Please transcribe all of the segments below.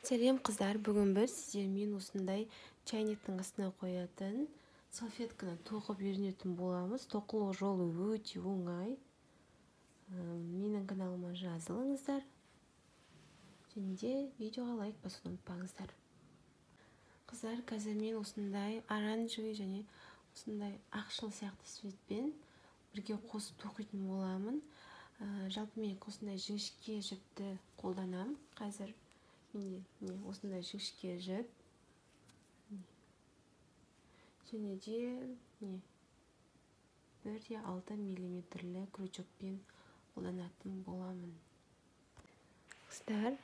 Сәлем қыздар, бүгін біз сіздермен осындай чайниктің астына қоятын салфетканы тоқып үйренетін боламыз. Тоқылу жолы өте оңай. Менің каналыма жазылыңыздар. Және де видеоға лайк басуды ұмытпаңыздар. Қыздар, қазір мен осындай оранжевый және осындай ақшыл сияқты цветпен бірге қосып тоқитын боламын. Жалпы мен осындай жіңішке жіпті қолданамын. Қазір міне осындай жіңішке жіп. Және де 1,6 мм крючокпен қолданатын боламын. Қыздар,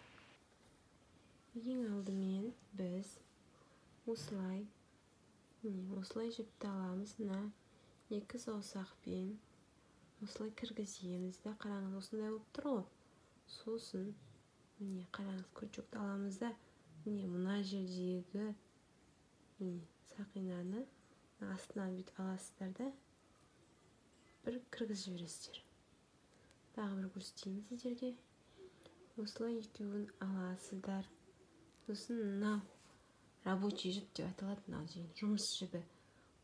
ең алдымен біз осылай жіпті аламыз. Мына 2 саусақпен осылай кіргіземіз да, қараңыз, осындай болып тұр ғой. Сосын міне қараңыз, крючокты аламыз да, міне мына жердегі сақинаны астынан бүйтіп аласыздар да, бір кіргізіп жібересіздер. Тағы бір көрсетейін сіздерге. Осылай екеуін аласыздар. Сосын мынау рабочий жіп деп аталады, мынау жұмыс жібі.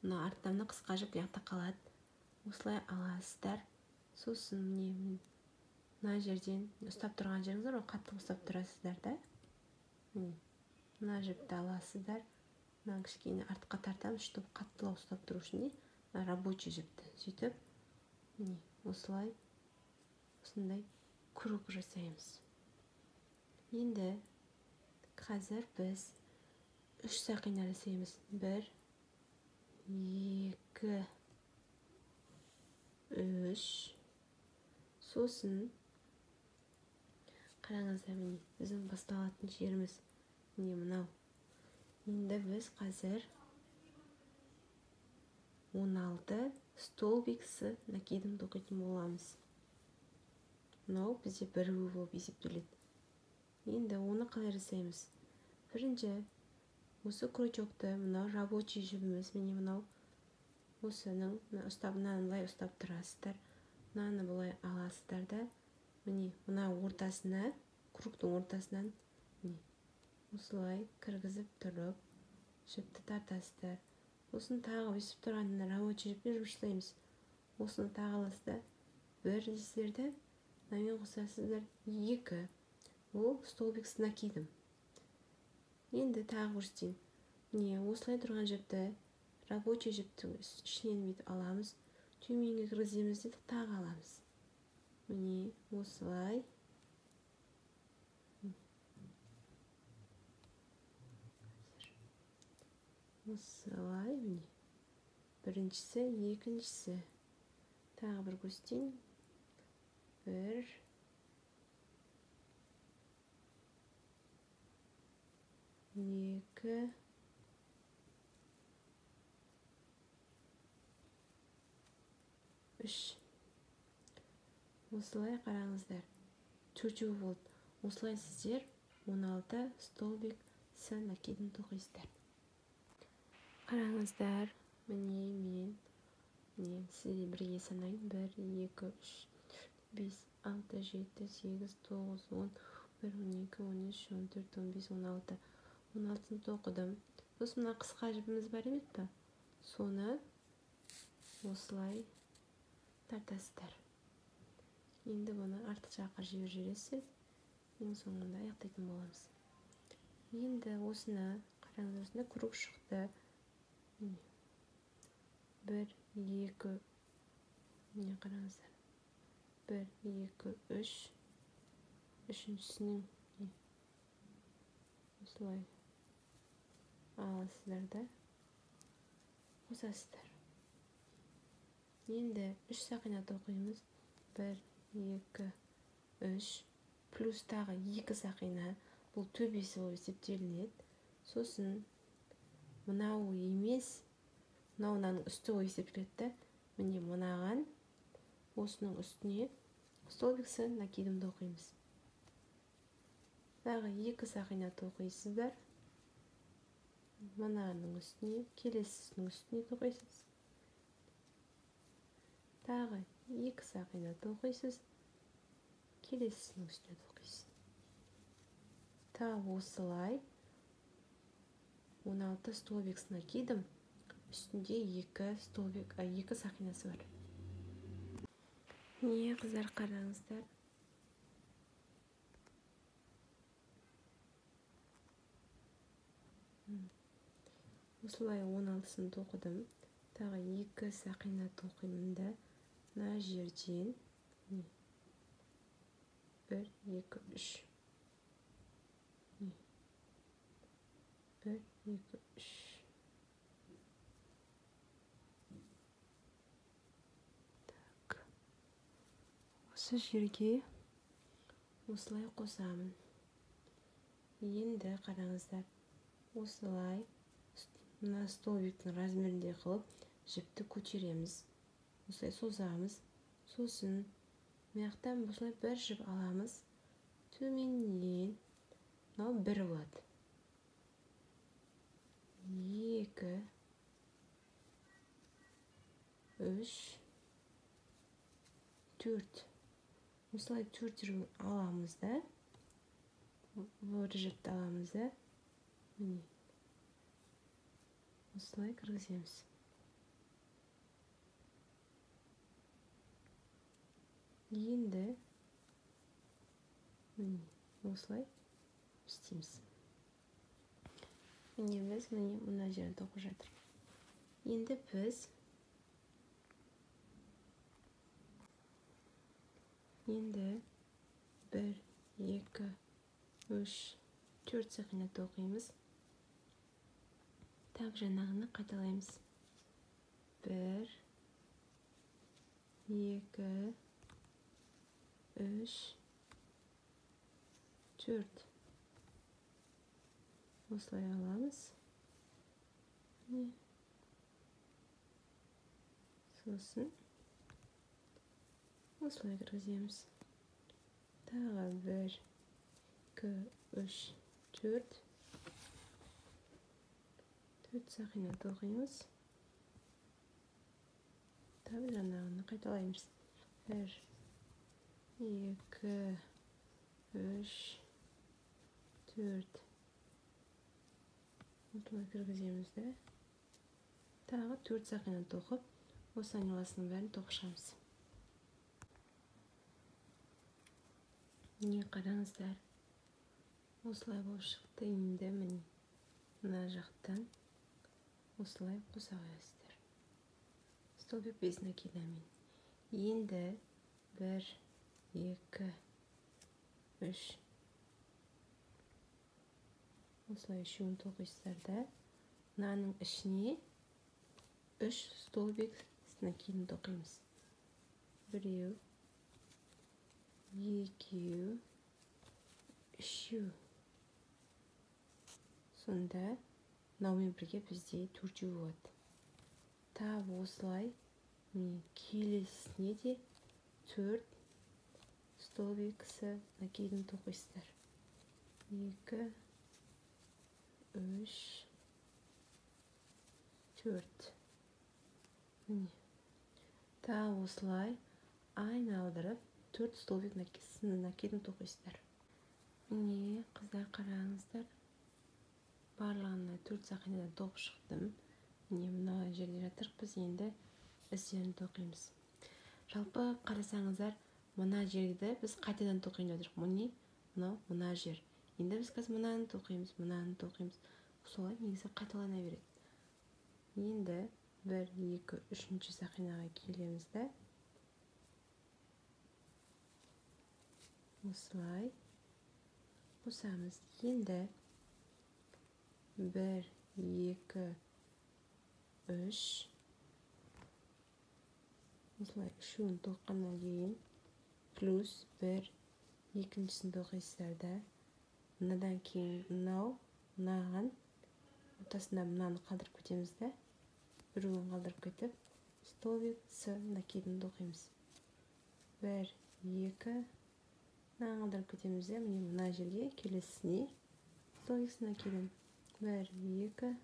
Мына арттан қысқа жіп яқта қалады. Осылай аласыздар. Сосын мына жерден ұстап тұрған жеріңіздер, қатты ұстап тұрасыздар да. Мына жіпті аласыздар. Мына кішкене артқа тартамыз, чтобы қаттылау ұстап тұру үшін, рабочий жіпті. Сөйтіп, осылай осындай круг жасаймыз. Енді қазір біз 3 сақина жасаймыз. 1, 2, 3. Сосын қараңыздар, міне біздің басталатын жеріміз міне мынау. Енді біз қазір 16 столбик с накидом тоқитын боламыз. Мынау бізде бірігу болып есептеледі. Енді оны қалай жасаймыз? Бірінші, осы крючокты, мынау рабочий жібіміз, міне мынау осының мынаны былай ұстап тұрасыздар. Мынаны былай аласыздар да, міне мына ортасына, кругтың ортасынан осылай кіргізіп тұрып, жіпті тартасыздар. Сосын тағы өсіп тұрғанда рабочий жіппен жұмыс жасаймыз. Осыны тағы аласыздар. 1 дейсіздер да, мынамен қосасыздар. 2. Ол столбик с накидом. Енді тағы көрсетейін. Міне осылай тұрған жіпті рабочий жіптің ішінен бүйтіп аламыз. Төменге кіргіземіз де тағы аламыз. Міне осылай. Осылай, міне. Біріншісі, екіншісі. Тағы бір көрсетейін. 1, 2, 3. Осылай қараңыздар. 4 болды. Осылай сіздер 16 столбик с накидын тоқисыздар. Қараңыздар, міне мен сізде бірге санайын. 1, 2, 3, 5, 6, 7, 8, 9, 10, 11, 12, 13, 14, 15, 16. 16-ны тоқыдым. Сосын мына қысқа жібіміз бар емес пе? Соны осылай тартасыздар. Енді бұны артық жаққа жіберіп жібересіздер. Ең соңында аяқтайтын боламыз. Енді осыны қараңыз, осында круг шықты. 1, 2, міне қараңыздар. 1, 2, 3. Үшіншісінің осылай аласыздар да, қосасыздар. Енді 3 сақина тоқимыз. 1, 2, 3. Плюс тағы 2 сақина. Бұл төбесі болып есептелінеді. Сосын мынау емес, мынауның үсті болып есептеледі. Міне мынаған осының үстіне столбик с накидым тоқимыз. Тағы 2 сақина тоқисыздар. Мынаның үстіне, келесісінің үстіне тоқисыз. Тағы 2 сақина тоқисыз. келесінің үстіне тоқисың. Тағы осылай 16 столбиксін кидім. Үстінде 2 сақинасы бар. Не қыздар, қараңыздар. Осылай 16-сын тоқыдым. Тағы 2 сақина тоқимын да, мына жерден 1, 2, 3. 1, 2, 3. Так. Осы жерге осылай қосамын. Енді қараңыздар. Осылай мына столбиктің размерінде қылып, жіпті көтереміз. Осылай созамыз. Сосын маяқтан осылай бір жіп аламыз. Төменнен мынау 1 болады. 2, 3, 4. Осылай 4 жіп аламыз да. Бір жіпті аламыз да. Осылай кіргіземіз. Енді осылай істейміз. Біз мына жерін тоқып жатыр. Енді біз 1, 2, 3, 4 сақина тоқимыз. Тап жаңағыны қайталаймыз. 1, 2, 3, 4. Осылай аламыз. Сосын осылай кіргіземіз. Тағы 1, 2, 3, 4. 4 сақина тоқимыз. Тағы жаңағыны қайталаймыз. 1, 2, 3, 4. Осылай кіргіземіз де. Тағы 4 сақина тоқып, осы айналасының бәрін тоқышамыз. Не қараңыздар. Осылай болып шықты. Енді мына жақтан осылай қоса қоясыздар. Столбик безін кидемін. Енді 1, 2, 3. Осылай үшеуін тоқисыздар да. Мынаның ішіне 3 столбик накидін тоқимыз. 1, 2, 3. Сонда мынаумен бірге бізде 4 болады. Тап осылай келесіне де 4 столбиксы накидін тоқисыздар. 2, 3, 4. Тап осылай айналдырып 4 столбик накидін тоқисыздар. Міне қыздар, қараңыздар. Барлығына 4 сақинадан тоқып шықтым. Міне мына жерде жатыр. Біз енді іздерін тоқимыз. Жалпы қарасаңыздар, мына жерді біз қайтадан тоқиын деп отырмыз. Мына жер. Енді біз қазір мынаны тоқимыз, мынаны тоқимыз. Солай негізі қайталана береді. Енді 1, 2, 3 сақинаға келеміз де. Осылай қосамыз. Енді 1, 2, 3. Осылай үшеуін тоққаннан кейін плюс 1, екіншісін тоқисыздар да. Мынадан кейін мынаған ортасында мынаны қалдырып кетеміз да. Біреуін қалдырып кетіп, столбик с накидін тоқимыз. 1, 2. Мынаны қалдырып кетеміз де. Мына жерге келесіне столбик с накидін. 1, 2.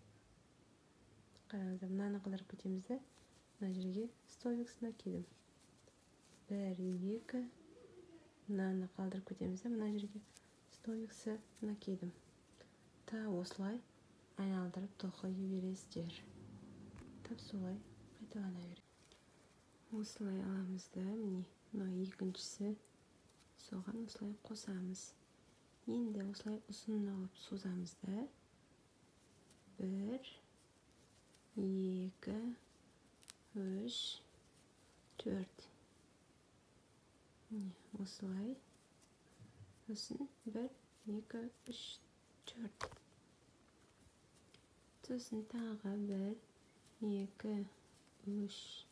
Қараңыздар, мынаны қалдырып кетеміз де. Мына жерге столбик с накидін. 1, 2. мынаны қалдырып кетеміз. Мына жерге столбик С накидым. Осылай айналдырып тоқи бересіздер. Солай қайталана береді. Осылай аламыз да, міне, мына екіншісі. Соған осылай қосамыз. Енді осылай ұзын алып созамыз да. 1, 2, 3, 4. Осылай ұзын 1, 2, 3, 4. Сосын тағы 1, 2, 3,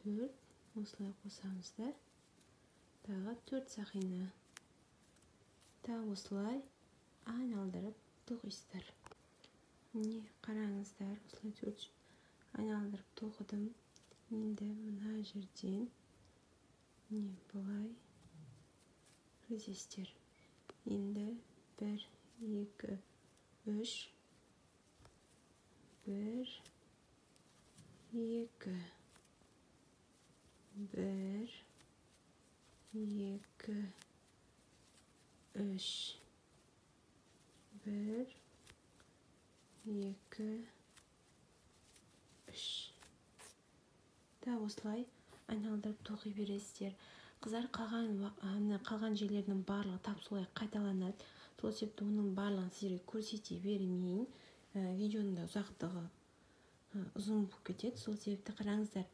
4. Осылай қосамыз да. Тағы 4 сақина. Осылай айналдырып тоқисыздар. Міне, қараңыздар, осылай 4 айналдырып тоқыдым. Енді мына жерден былай кіргізесіздер. Енді 1, 2, 3, 1, 2, 1, 2, 3, 1, 2, 3. Осылай айналдырып тоқи бересіздер. Қыздар, қалған жерлерінің барлығы тап солай қайталанады. Сол себепті оның барлығын сіздерге көрсете бермейін. Видеоның да ұзақтығы ұзын болып кетеді. Сол себепті қараңыздар.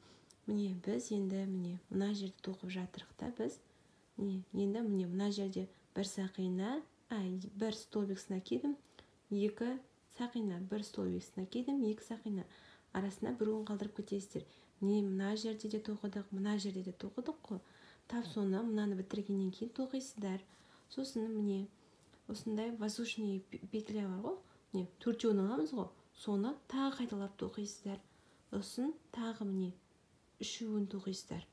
Міне, біз енді мына жерді тоқып жатырық та біз. Енді мына жерде бір сақина, 1 столбик С накидым, 2 сақина, 1 столбик С накидым, 2 сақина. Арасына бір он қалдырып кетесіздер. Мына жерде де тоқыдық, мына жерде де тоқыдық қой. Тап соны мынаны бітіргеннен кейін тоқисыздар. Сосын міне осындай воздушный петля бар ғой. Төртеуін аламыз ғой. Соны тағы қайталап тоқисыздар. Сосын тағы міне үшеуін тоқисыздар.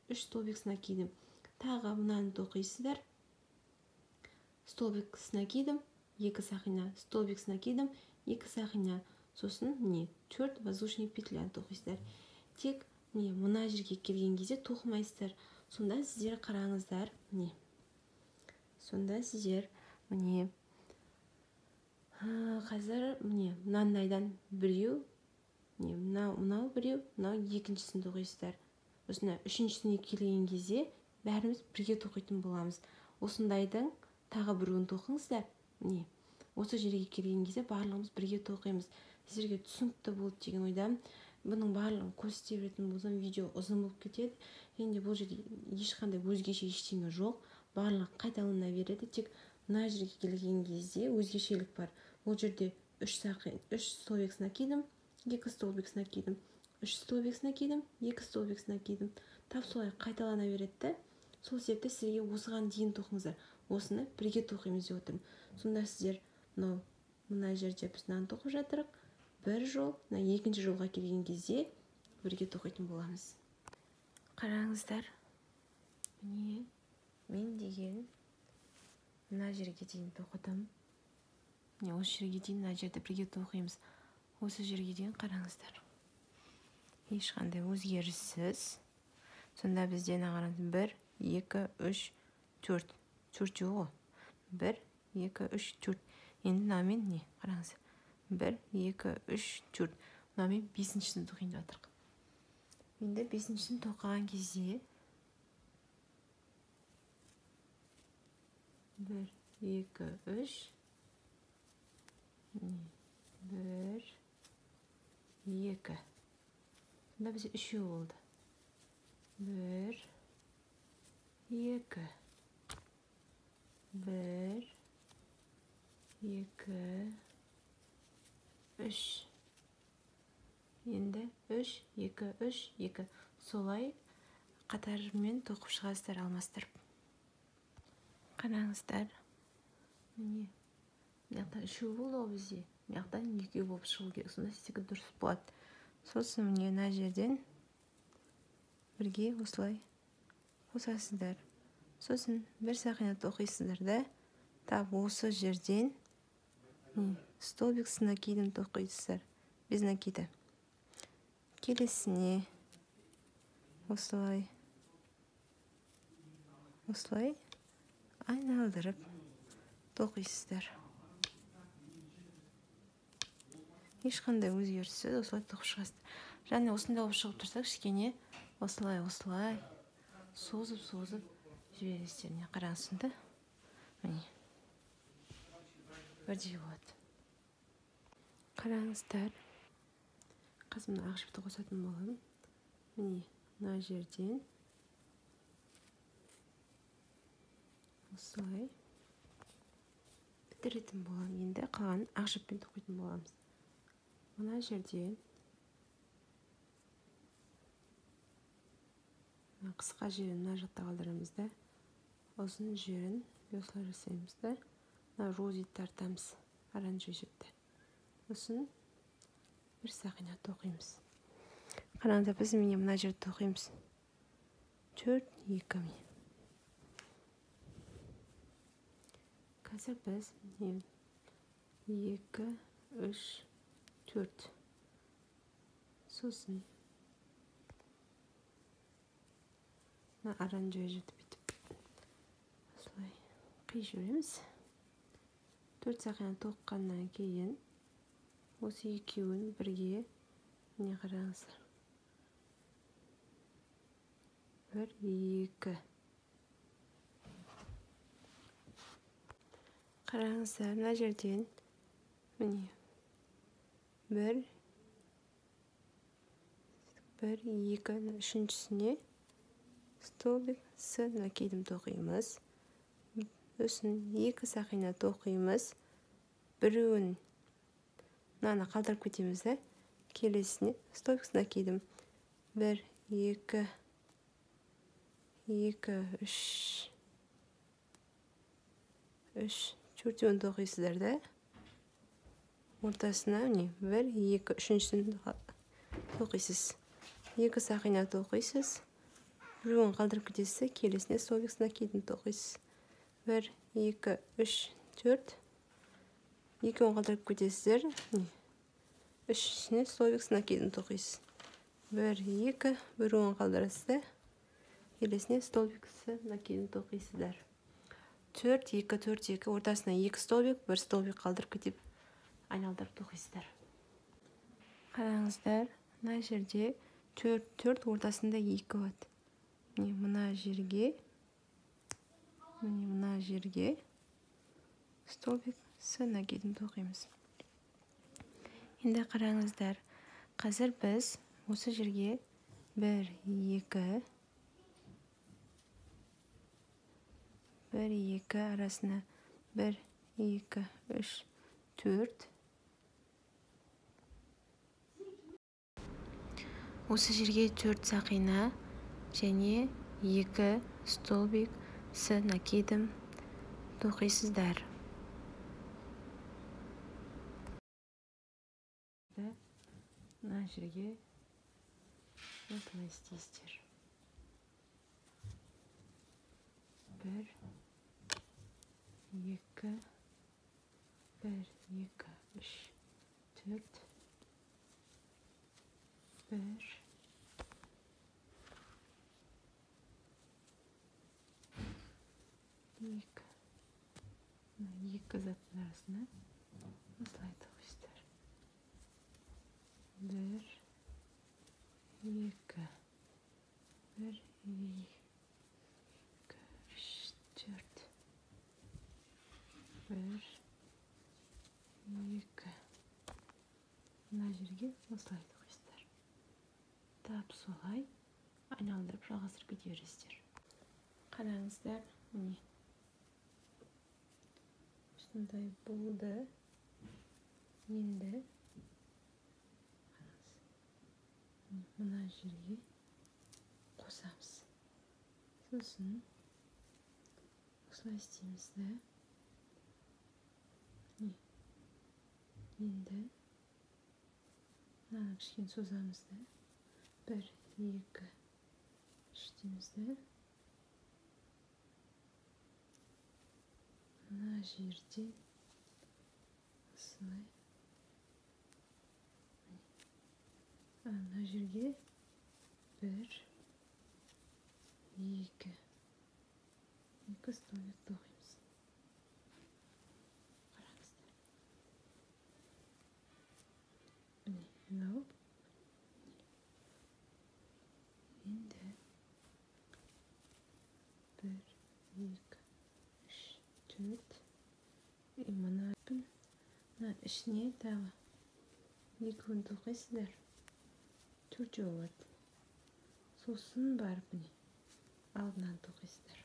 3 столбик С накидым. Тағы мынаны тоқисыздар. Столбик С накидым, 2 сақина, столбик С накидым, 2 сақина. Сосын міне 4 воздушный петля тоқисыздар. Тек мына жерге келген кезде тоқымайсыздар. Сонда сіздер қараңыздар, Сонда сіздер қазір мынандайдан біреу, мынау біреу, мынау екіншісін тоқисыздар. Осында үшіншісіне келген кезде бәріміз бірге тоқитын боламыз. Осындайдың тағы біреуін тоқыңыздар. Осы жерге келген кезде барлығымыз бірге тоқимыз. Сіздерге түсінікті болды деген ойдамын. Бұның барлығын көрсете беретін болсам, видео ұзын болып кетеді. Енді бұл жерде ешқандай өзгеше ештеңе жоқ. Барлығы қайталана береді. Тек мына жерге келген кезде өзгешелік бар. Бұл жерде 3 столбик С накидым, 2 столбик С накидым, 3 столбик С накидым, 2 столбик С накидым. Тап солай қайталана береді. Сол себепті сізге осыған дейін тоқыңыздар. Осыны бірге тоқимыз деп отырмын. Сонда сіздер мына жерде біз мынаны тоқып жатырық. Бір жол, екінші жолға келген кезде бірге тоқитын боламыз. Қараңыздар. Мен деген мына жерге дейін тоқыдым. Осы жерге дейін мына жерді бірге тоқимыз. Осы жерге дейін қараңыздар. Ешқандай өзгеріссіз. Сонда бізден ағарымыз 1, 2, 3, 4. 4 ғой. 1, 2, 3, 4. Енді мынамен қараңыз. 1, 2, 3, 4. Мынамен 5-шісін тоқиын деп жатырық. Енді 5-шісін тоқыған кезде 1, 2, 3. 1, 2. Сонда бізде 3 болды. 1, 2. 1, 2, 3. Енді 3, 2, 3, 2. Солай қатарымен тоқып шығасыздар, алмастырып. Қараңыздар. Міне. Мынаяқта 3 болды ғой бізде. Мынаяқтан 2 болып шығу керек. Сонда сіздерге дұрыс болады. Сосын міне мына жерден бірге осылай қосасыздар. Сосын бір сақина тоқисыздар да, тап осы жерден столбик С накидым тоқисыздар. Без накида. Келесіне осылай айналдырып тоқисыздар. Ешқандай өзгеріссіз осылай тоқып шығасыздар. Және осындай болып шығып тұрса, кішкене осылай созып жібересіздер. Міне қараңыз сонда. Міне. Бірдей болады. Қараңыздар. Қазір мына ақ жіпті қосатын боламын. Міне, мына жерден осылай бітіретін боламын. Енді қалған ақ жіппен тоқитын боламыз. Мына жерден қысқа жерін мына жақта қалдырамыз да, ұзын жерін осылай жасаймыз да, мына розет тартамыз, оранжевый жіпті. Сосын бір сақина тоқимыз. Қараңыздар, біз міне мына жерді тоқимыз. 4, 2 міне. Қазір біз 2, 3, 4. Сосын мына оранжевый жіпті бүйтіп осылай қиып жібереміз. 4 сақина тоққаннан кейін осы екеуін бірге міне қараңыздар. 1, 2. Қараңыздар, мына жерден міне 1, 2, үшіншісіне столбик с накидым тоқимыз. Сосын 2 сақина тоқимыз. Біреуін мынаны қалдырып кетеміз да, келесіне столбик с накидым. 1, 2, 3, 4-еуін тоқисыздар да. Ортасына міне 1, 2, үшіншісін тоқисыз. 2 сақина тоқисыз. Біреуін қалдырып кетесіз, келесіне столбик с накидым тоқисыз. 1, 2, 3, 4. Екеуін қалдырып кетесіздер. Үшіне столбик с накидым тоқисыз. 1, 2, біреуін қалдырасыз да, келесіне столбик с накидым тоқисыздар. 4, 2, 4, 2, ортасына 2 столбик, 1 столбик қалдырып кетіп, айналдырып тоқисыздар. Қараңыздар, мына жерде 4, ортасында 2 болады. Мына жерге столбик с накидым тоқимыз. Енді қараңыздар, қазір біз осы жерге 1, 2, арасына 1, 2, 3, 4. Осы жерге 4 сақина және 2 столбик с накидым тоқисыздар. Мына жерге осылай істейсіздер. 1, 2, 1, 2, 3, 4, 1, 2 заттың арасына осылай тоқисыздар. 1, 2, 1, 2, 3, 4. 1, 2. Мына жерге осылай тоқисыздар. Тап солай айналдырып жалғастырып кете бересіздер. Қараңыздар, міне. Осындай болды. Енді мына жерге қосамыз. Сосын осылай істейміз да. Енді мынаны кішкене созамыз да. 1, 2, 3 дейміз да. Мына жерде осылай. Мына жерге 1, 2 столбик тоқимыз. 2, 3, 4. Мына ішіне тағы 2 тоқисыздар. 4 болады. Сосын барып міне алдынан тоқисыздар.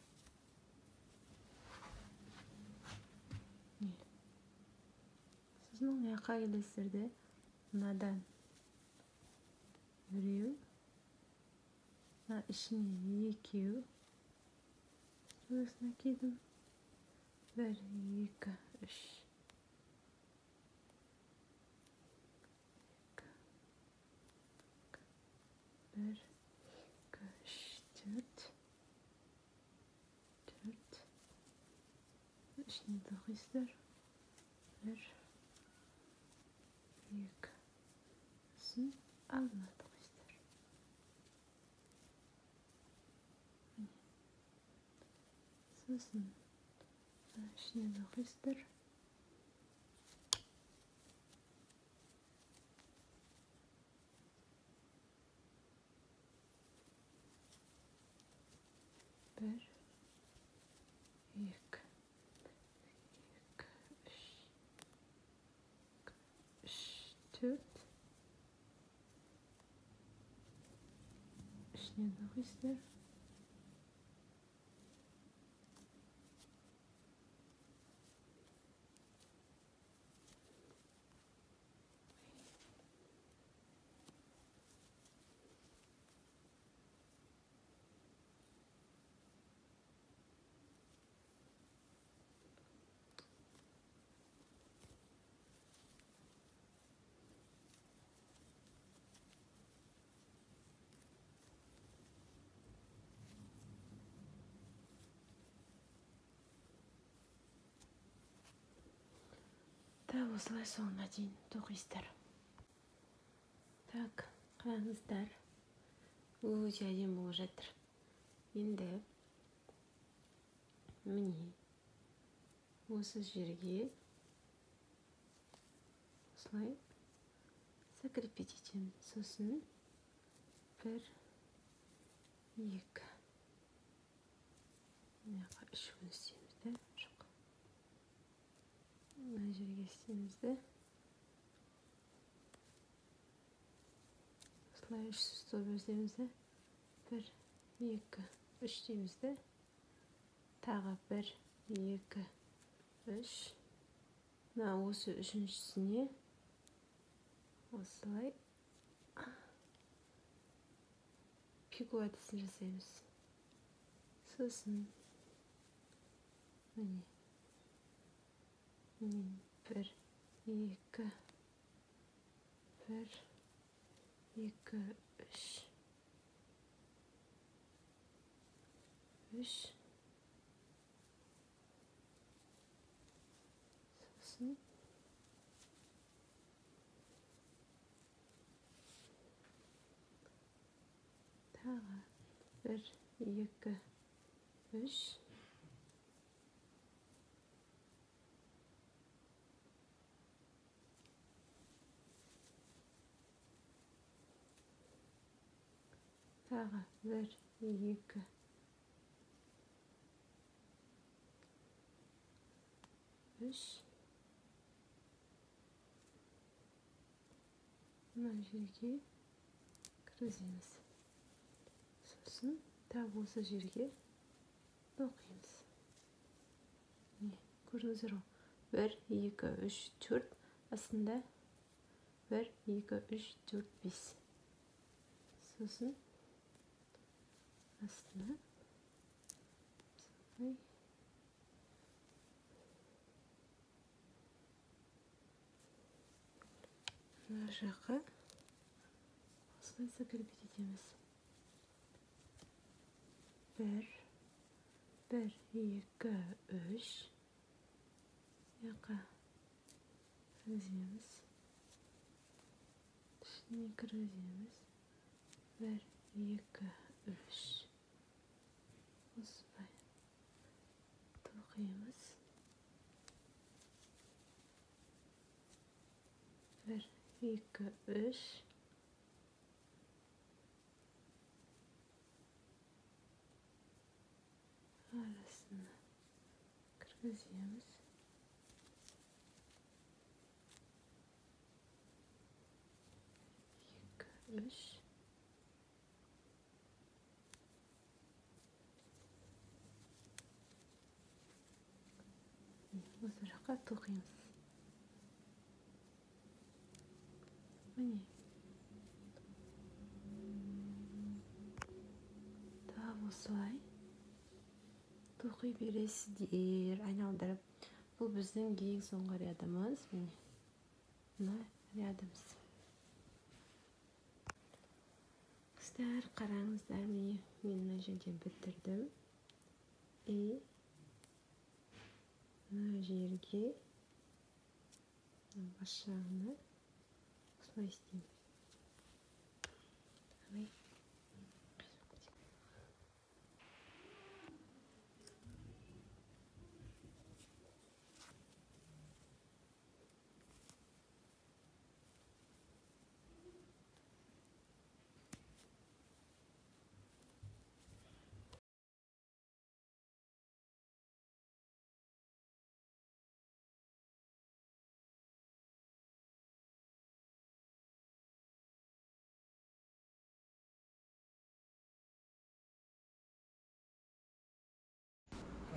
Сосын мына келесіздерде мынадан біреу, мына ішіне 2, сосын кидім 1, 2, 3. 1, 2, 3, 4. 4. İçine takıştır. 1, 2. Sosun altına takıştır. Sosun içine takıştır. Bir, 2, 3, 4. İçine takıştır. Так, осылай соңына дейін тоқисыздар. Так, қараңыздар. Өте әдемі болып жатыр. Енді міне осы жерге осылай закрепить етемін. Сосын 1, 2. Мынаға 3 істейміз де. Жоқ. Мына жерге істейміз де. Осылай 3 столб өздеміз де. 1, 2, 3 дейміз де. Тағы 1, 2, 3. Мына осы үшіншісіне осылай пику әдісін жасаймыз. Сосын міне 1, 2, 1, 2, 3. 3. Sosun tағы 1, 2, 3. Тағы 1, 2, 3. Мына жерге кіргіземіз. Сосын тағы осы жерге тоқимыз. Көрдіңіздер ғой. 1, 2, 3, 4. Астында 1, 2, 3, 4, 5. Сосын астына солай мына жаққа осылай закрепить етеміз. 1, 1, 2, 3. Яқа кіргіземіз. Ішіне кіргіземіз. 1, 2, 3. Осылай тоқимыз. 1, 2, 3. Arasına Түземіз. Үш. Осы жаққа тоқимыз. Міне. Тап осылай тоқи бересіздер, айналдырып. Бұл біздің ең соңғы рядымыз. Міне. Мына рядымыз. Қыздар, қараңыздар, міне мен мына жерден бітірдім. Мына жерге бас жағына осылай істеймін.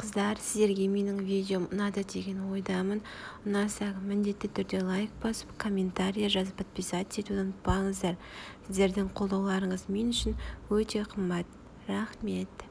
Қыздар, сіздерге менің видеом ұнады деген ойдамын. Ұнаса міндетті түрде лайк басып, комментарий жазып, подписаться етуді ұмытпаңыздар. Сіздердің қолдауларыңыз мен үшін өте қымбат. Рахмет.